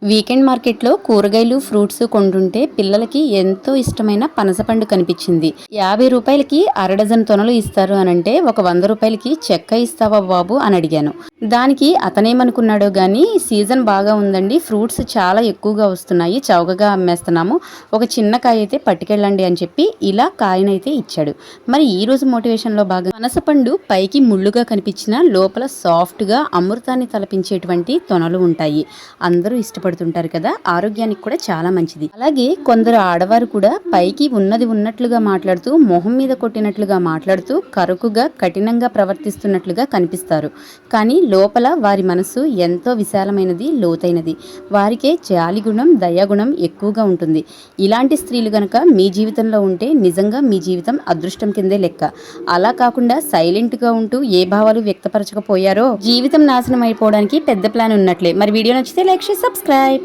Weekend మార్కెట్లో కూరగాయలు fruits కొంటుంటే పిల్లలకి ఎంతో ఇష్టమైన పనసపండు కనిపించింది. 50 రూపాయలకి అరడజన్ తొనలు ఇస్తారు అనంటే ఒక 100 రూపాయలకి చెక్క ఇస్తావా బాబు అని అడిగాను. దానికి అతనేమనుకున్నాడో గానీ సీజన్ బాగా ఉందండి, ఫ్రూట్స్ చాలా ఎక్కువగా వస్తున్నాయి, చౌకగా అమ్మేస్తున్నాము, ఒక చిన్న కాయ అయితే పట్టుకెళ్ళండి అని చెప్పి ఇలా కాయనైతే ఇచ్చాడు. మరి ఈ రోజు మోటివేషన్లో భాగంగా పనసపండు పైకి ముళ్ళుగా కనిపించిన లోపల సాఫ్ట్గా అమృతాన్ని తలపించేటువంటి తొనలు ఉంటాయి. అందరూ ఇష్టపడుతుంటారు కదా, ఆరోగ్యానికి కూడా చాలా మంచిది. అలాగే కొందరు ఆడవారు కూడా పైకి ఉన్నది ఉన్నట్లుగా మాట్లాడుతూ మొహం మీద కొట్టినట్లుగా మాట్లాడుతూ కరుకుగా కఠినంగా ప్రవర్తిస్తున్నట్లుగా కనిపిస్తారు. కానీ లోపల వారి మనసు ఎంతో విశాలమైనది, లోతైనది. వారికే జాలిగుణం, దయాగుణం ఎక్కువగా ఉంటుంది. ఇలాంటి స్త్రీలు గనక మీ జీవితంలో ఉంటే నిజంగా మీ జీవితం అదృష్టం కిందే లెక్క. అలా కాకుండా సైలెంట్గా ఉంటూ ఏ భావాలు వ్యక్తపరచకపోయారో జీవితం నాశనం అయిపోవడానికి పెద్ద ప్లాన్ ఉన్నట్లే. మరి వీడియో నచ్చితే లైక్ చేసి సబ్స్క్రైబ్.